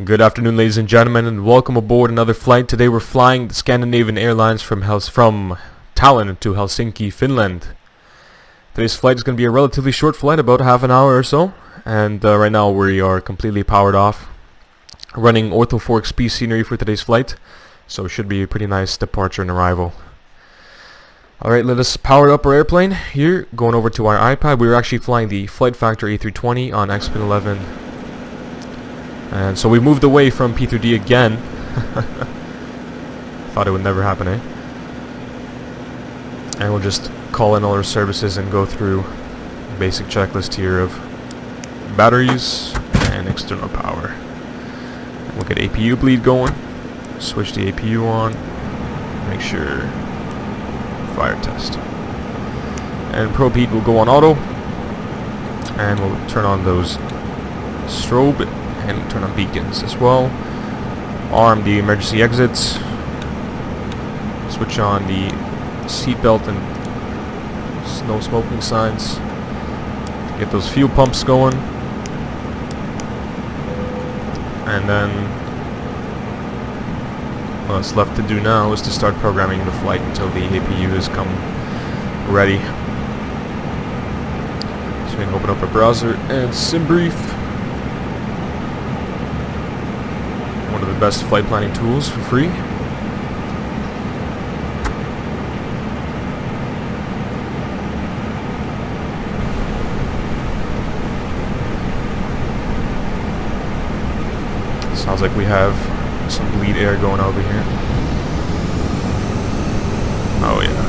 Good afternoon, ladies and gentlemen, and welcome aboard another flight. Today we're flying the Scandinavian Airlines from Tallinn to Helsinki, Finland. Today's flight is going to be a relatively short flight, about half an hour or so, and right now we are completely powered off, running Ortho 4XP scenery for today's flight, so it should be a pretty nice departure and arrival. Alright, let us power up our airplane here, going over to our iPad. We were actually flying the Flight Factor A320 on X-Pin 11. And so we moved away from P3D again. Thought it would never happen, eh? And we'll just call in all our services and go through a basic checklist here of batteries and external power. And we'll get APU bleed going. Switch the APU on. Make sure fire test. And probe heat will go on auto. And we'll turn on those strobe and turn on beacons as well. Arm the emergency exits. Switch on the seatbelt and no smoking signs. Get those fuel pumps going. And then what's left to do now is to start programming the flight until the APU has come ready. So we can open up a browser and SimBrief. One of the best flight planning tools for free. Sounds like we have some bleed air going over here. Oh yeah.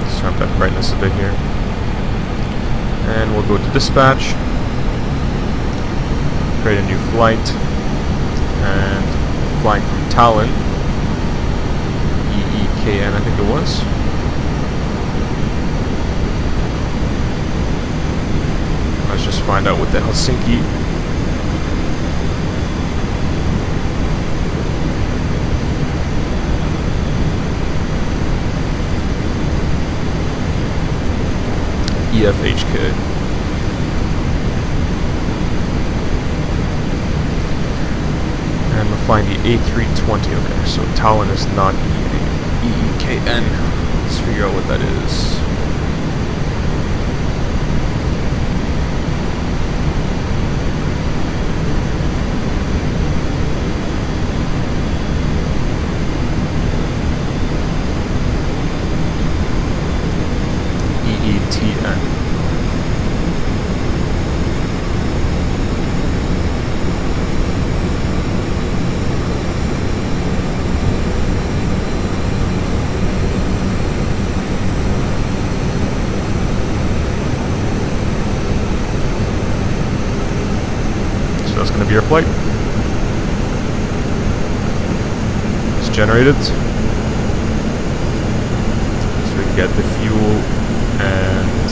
Let's turn up that brightness a bit here. And we'll go to dispatch, create a new flight, and flying from Tallinn, EEKN I think it was. Let's just find out what the Helsinki EFHK. And we're flying the A320. Okay, so Tallinn is not EEKN. Let's figure out what that is. EETN. So that's going to be our flight. It's generated. So we can get the fuel and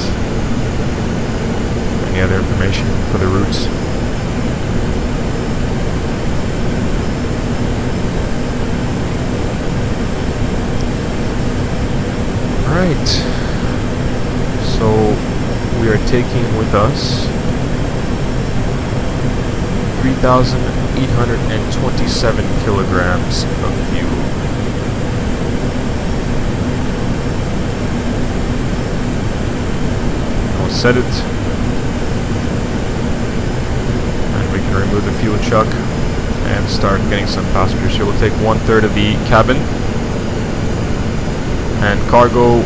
any other information for the routes. Alright, so we are taking with us 3,827 kilograms of fuel. Set it, and we can remove the fuel chuck and start getting some passengers. So we'll take 1/3 of the cabin, and cargo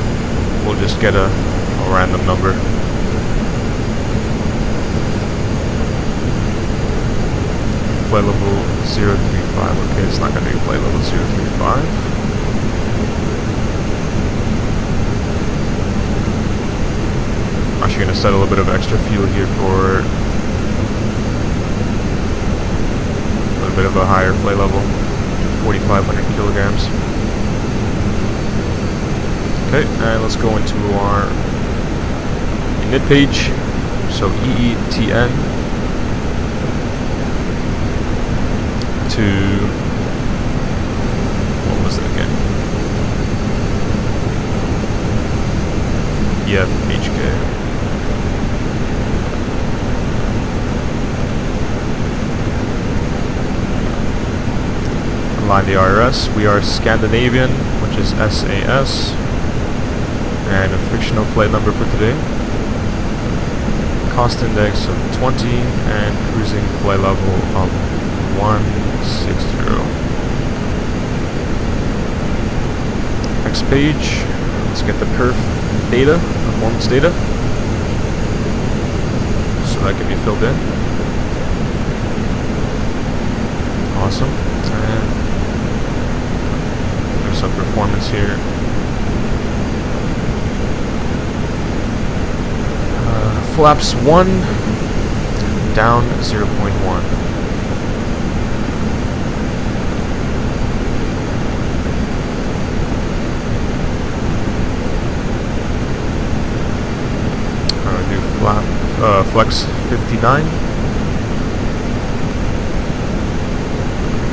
we'll just get a random number. Flight level 035. Okay, it's not going to be flight level 035. Actually going to set a little bit of extra fuel here for a little bit of a higher flight level, 4,500 kilograms. Okay, and let's go into our init page. So EETN to, what was it again? EFHK. align the IRS. We are Scandinavian, which is SAS, and a fictional flight number for today. Cost index of 20 and cruising flight level of 160. Next page, let's get the perf data, performance data, so that can be filled in. Awesome. And there's some performance here. Flaps 1, down 0.1. Do flex 59.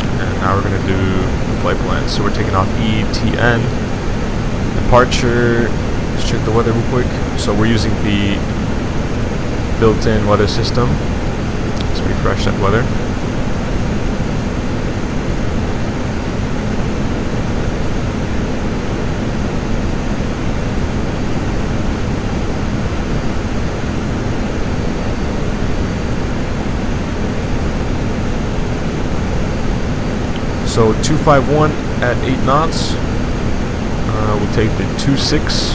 And now we're going to do the flight plan. So we're taking off ETN. Departure, let's check the weather real quick. So we're using the built-in weather system. Let's refresh that weather. So 251 at 8 knots. We'll take the 26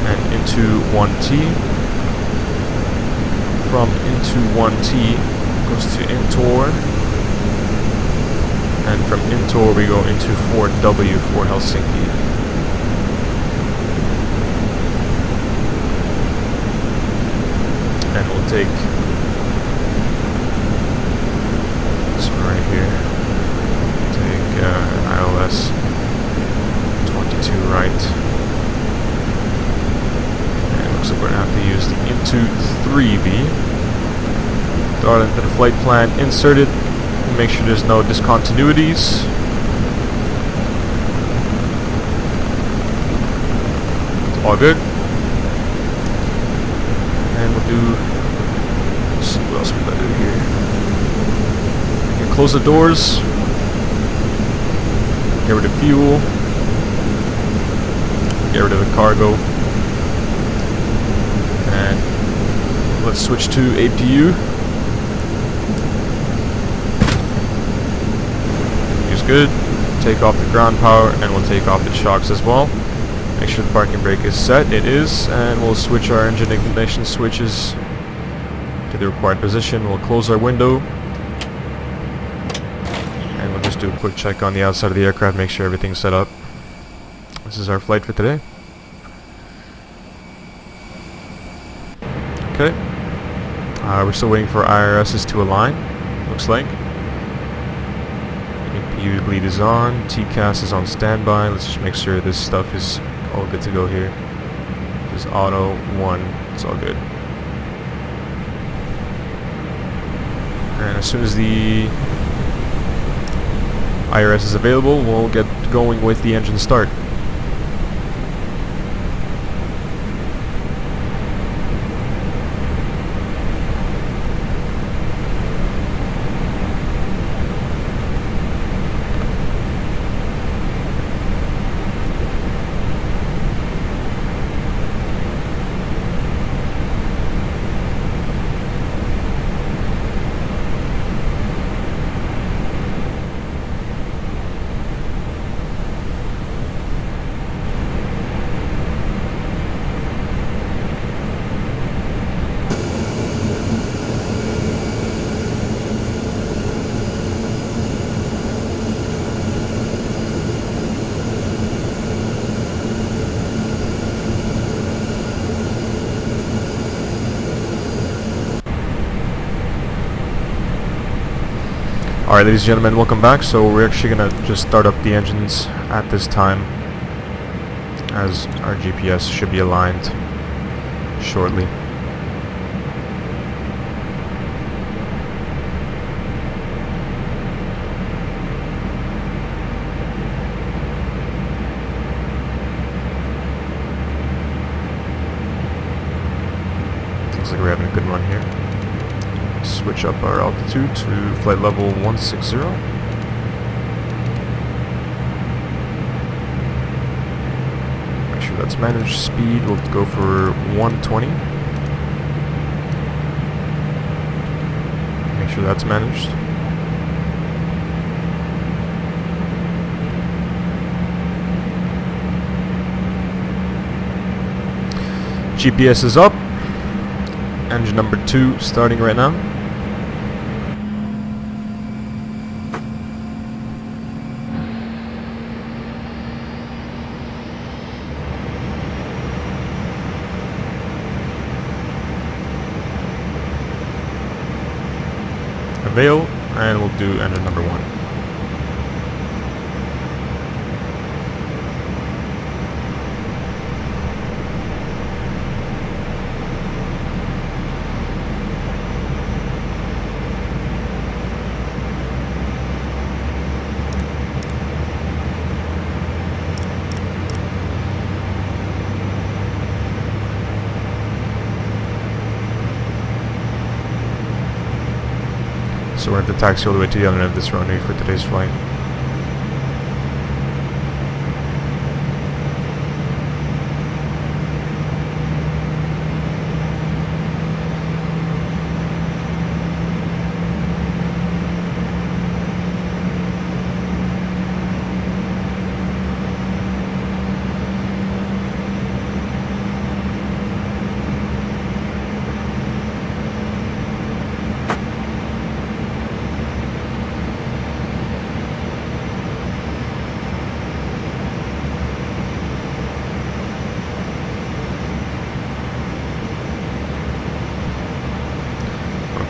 and into 1T. From into 1T goes to Intor, and from Intor we go into 4W for Helsinki. And we'll take this one right here. Take ILS 22 right. So we're going to have to use the into 3V. Throttle into the flight plan inserted. Make sure there's no discontinuities. It's all good. And we'll do, let's see what else we gotta do here. Okay, close the doors. Get rid of fuel. Get rid of the cargo. And let's switch to APU. Use good. Take off the ground power, and we'll take off the shocks as well. Make sure the parking brake is set. It is, and we'll switch our engine ignition switches to the required position. We'll close our window, and we'll just do a quick check on the outside of the aircraft, make sure everything's set up. This is our flight for today. Okay, we're still waiting for IRSs to align, looks like. APU lead is on, TCAS is on standby. Let's just make sure this stuff is all good to go here. This is auto 1, it's all good. And as soon as the IRS is available, we'll get going with the engine start. Alright, ladies and gentlemen, welcome back. So we're actually going to just start up the engines at this time, as our GPS should be aligned shortly. Looks like we're having a good run here. Switch up our altitude to flight level 160. sure that's managed. Speed, we'll go for 120. Make sure that's managed. GPS is up. Engine number 2 starting right now. Avail, and we'll do engine number 1. So we're going to taxi all the way to the other end of this runway for today's flight.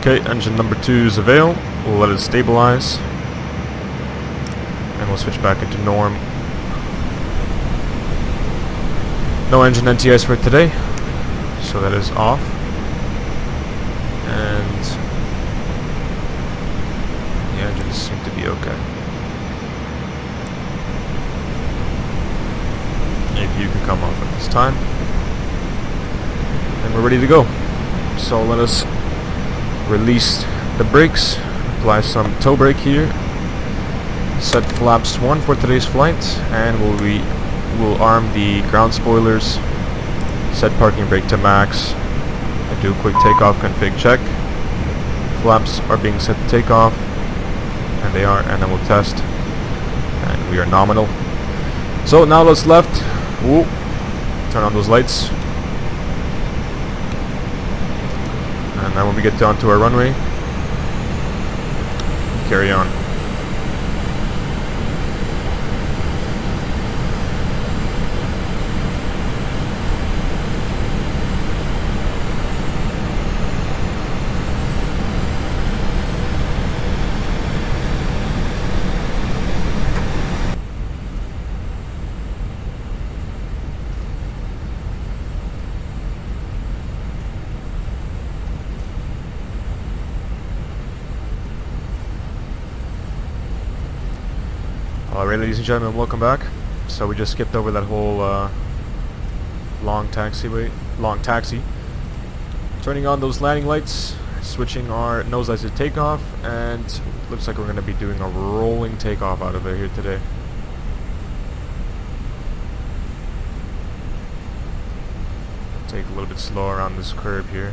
Okay, engine number 2 is avail. We'll let it stabilize. And we'll switch back into norm. No engine NTS for today, so that is off. And the engines seem to be okay. APU can come off at this time. And we're ready to go. So let us release the brakes, apply some toe brake here, set flaps 1 for today's flight, and we'll arm the ground spoilers, set parking brake to max, and do a quick takeoff config check. Flaps are being set to takeoff, and they are, and then we'll test, and we are nominal. So now let's left. Whoa. Turn on those lights. And then when we get down to our runway, carry on. Alright, ladies and gentlemen, welcome back. So we just skipped over that whole long taxi. Turning on those landing lights, switching our nose lights to takeoff, and looks like we're going to be doing a rolling takeoff out of here today. Take a little bit slow around this curve here.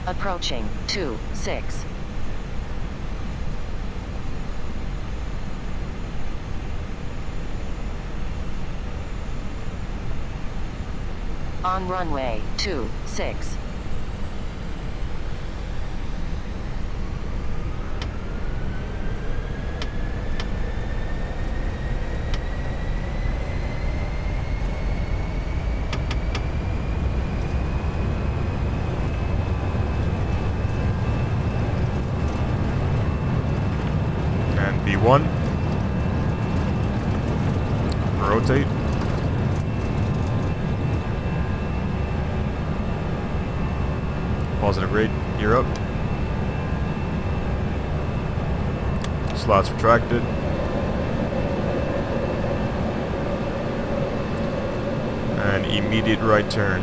Approaching 26. On runway 26. V1. Rotate. Positive rate, gear up. Slots retracted. And immediate right turn.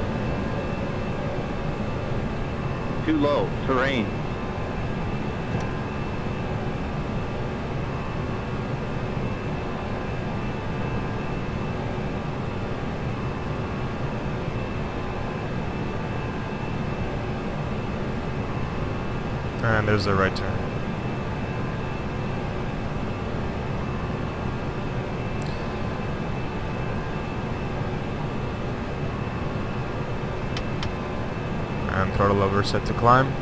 too low, terrain. And there's the right turn. And throttle lever set to climb.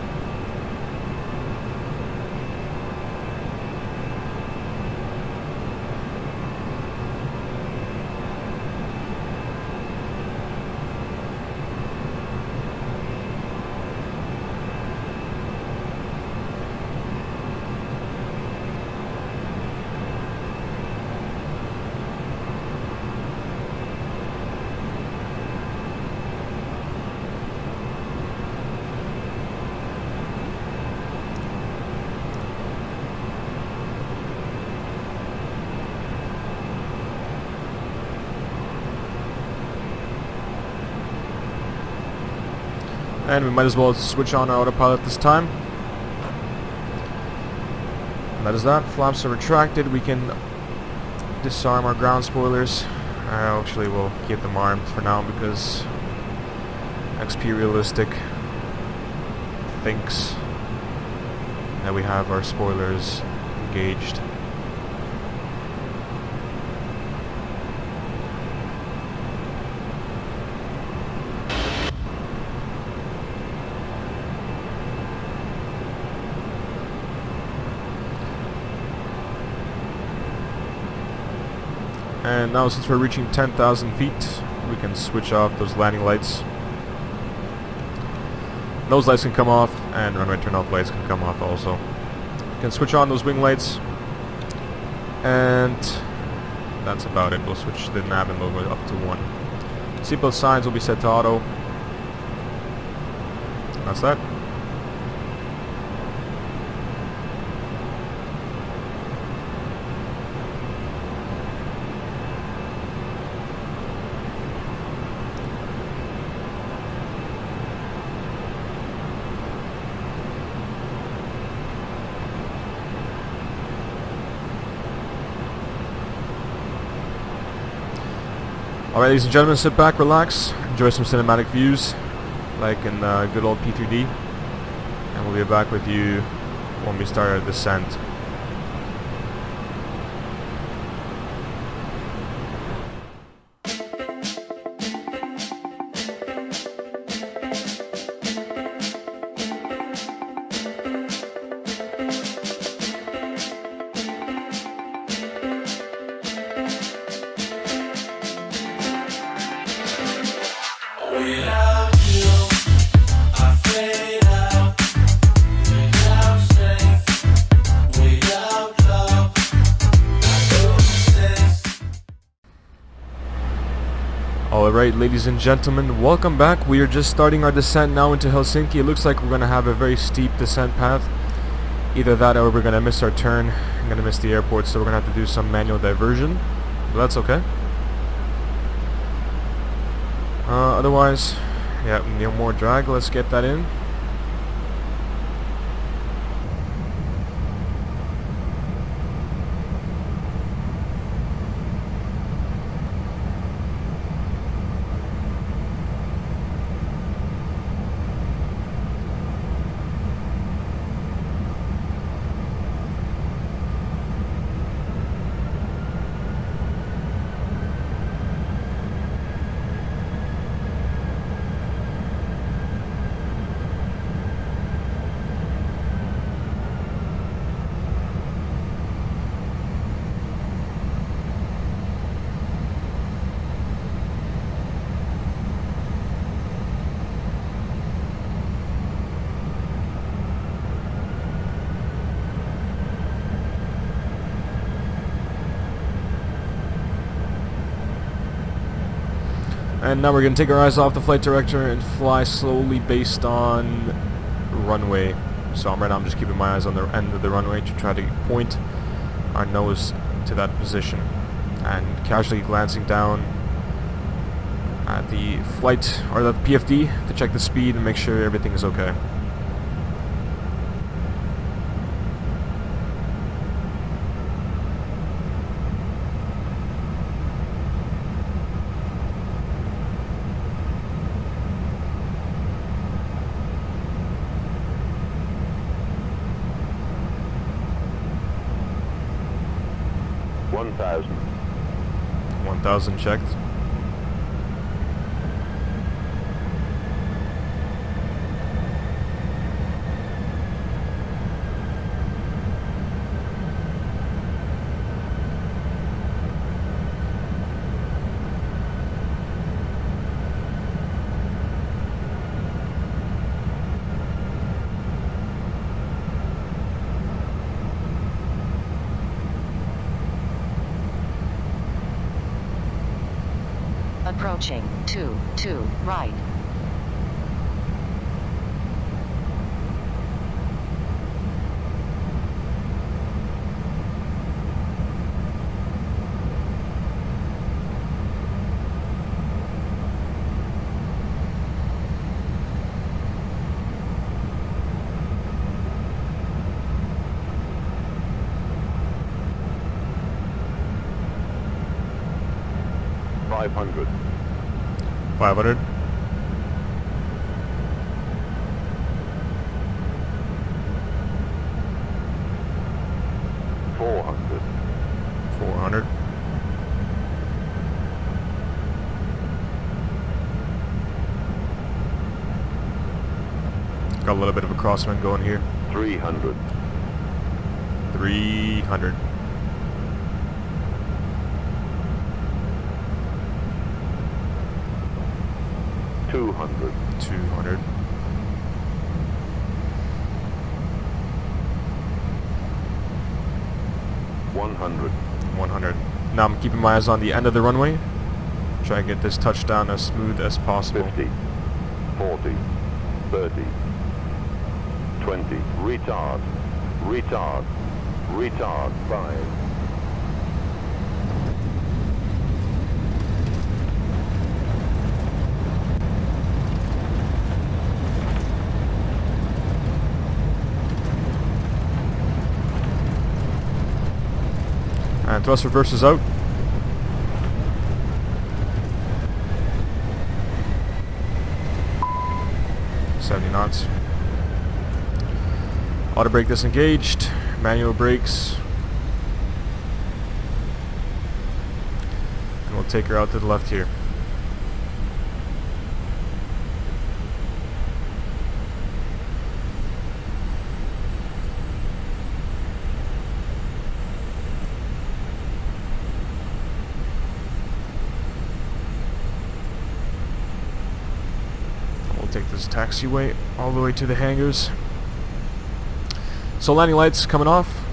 And we might as well switch on our autopilot this time. And that is that. Flaps are retracted. We can disarm our ground spoilers. Actually, we'll keep them armed for now because XP Realistic thinks that we have our spoilers engaged. And now since we're reaching 10,000 feet, we can switch off those landing lights. Those lights can come off, and runway turn-off lights can come off also. You can switch on those wing lights, and that's about it. We'll switch the nav and logo up to 1. Seatbelt signs will be set to auto. That's that. Alright, ladies and gentlemen, sit back, relax, enjoy some cinematic views, like in good old P3D, and we'll be back with you when we start our descent. Without you, I fade out. Without strength, without love, I exist. Alright, ladies and gentlemen, welcome back. We are just starting our descent now into Helsinki. It looks like we're going to have a very steep descent path. Either that or we're going to miss our turn. I'm going to miss the airport, so we're going to have to do some manual diversion. But that's okay. Otherwise, yeah, no more drag. Let's get that in. And now we're going to take our eyes off the flight director and fly slowly based on runway. So right now I'm just keeping my eyes on the end of the runway to try to point our nose to that position. And casually glancing down at the flight, or the PFD, to check the speed and make sure everything is okay. 1,000. 1,000 checked. Approaching 2 right. $500. 500. $400. 400. Got a little bit of a crosswind going here. 300. 300. 200. 200. 100. 100. Now I'm keeping my eyes on the end of the runway. Try and get this touchdown as smooth as possible. 50. 40. 30. 20. Retard. Retard. Retard. 5. And thrust reverse is out. knots. Auto brake disengaged. Manual brakes. And we'll take her out to the left here. Take this taxiway all the way to the hangars. So landing lights coming off.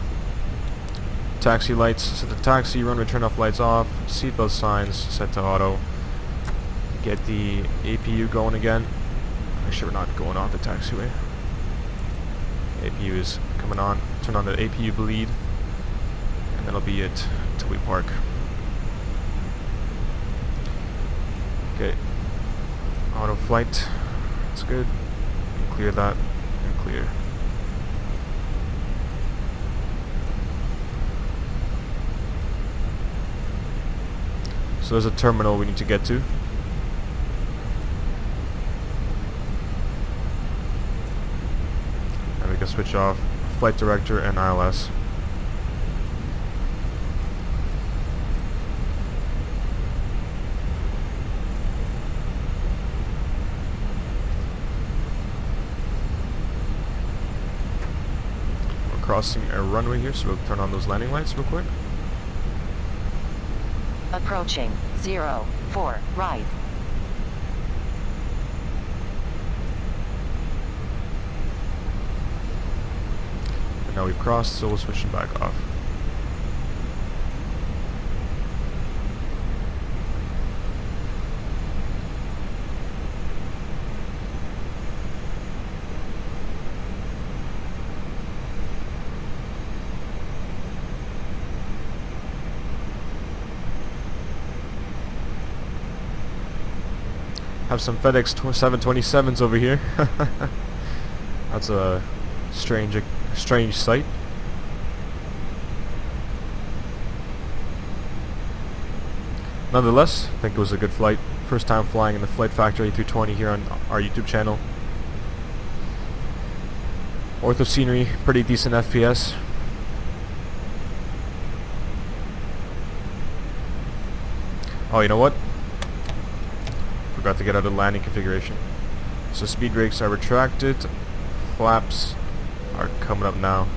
Taxi lights set to taxi, runway turn off lights off, seatbelt signs set to auto. Get the APU going again. Actually, we're not going off the taxiway. APU is coming on. Turn on the APU bleed, and that'll be it till we park. Okay. Auto flight. That's good. Clear that and clear. So there's a terminal we need to get to. And we can switch off flight director and ILS. Crossing a runway here, so we'll turn on those landing lights real quick. Approaching 04 right. And now we've crossed, so we'll switch them back off. Have some FedEx 727s over here. That's a strange sight. Nonetheless, I think it was a good flight. First time flying in the Flight Factor A320 here on our YouTube channel. Ortho scenery, pretty decent FPS. Oh, you know what? Forgot to get out of the landing configuration. So speed brakes are retracted. Flaps are coming up now.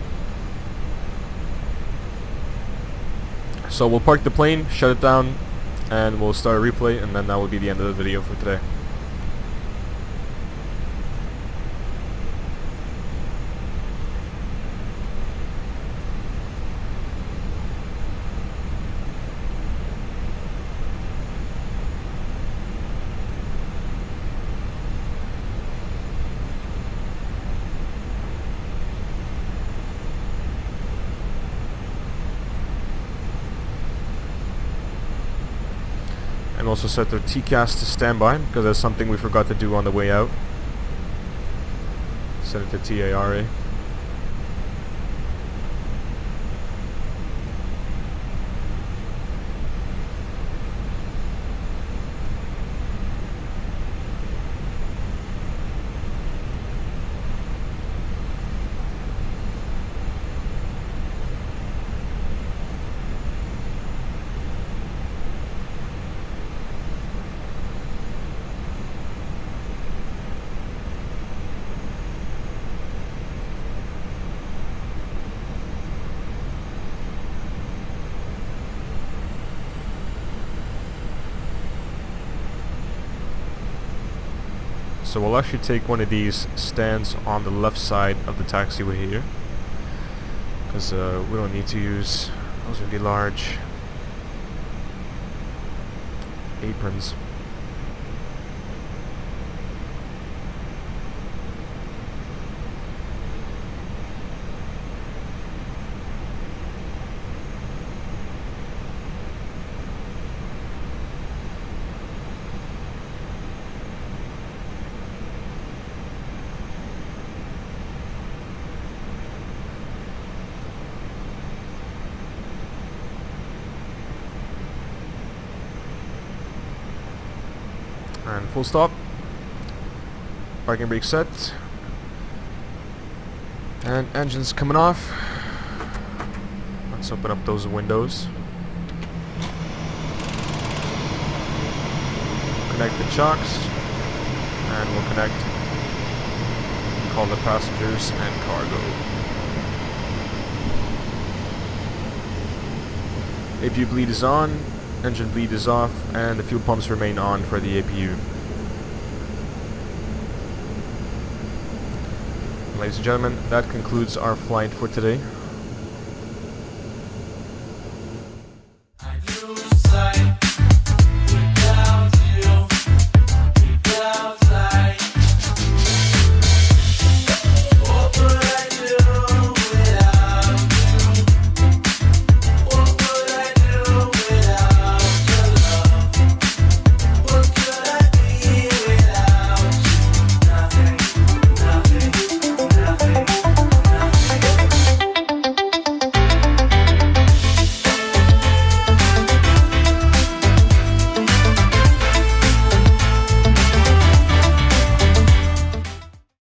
So we'll park the plane, shut it down, and we'll start a replay, and then that will be the end of the video for today. And also set their TCAS to standby, because that's something we forgot to do on the way out. Set it to TARA. So we'll actually take one of these stands on the left side of the taxiway here, because we don't need to use those really large aprons. And full stop. Parking brake set. And engines coming off. Let's open up those windows. Connect the chocks. And we'll connect. Call the passengers and cargo. APU bleed is on. Engine bleed is off, and the fuel pumps remain on for the APU. Ladies and gentlemen, that concludes our flight for today.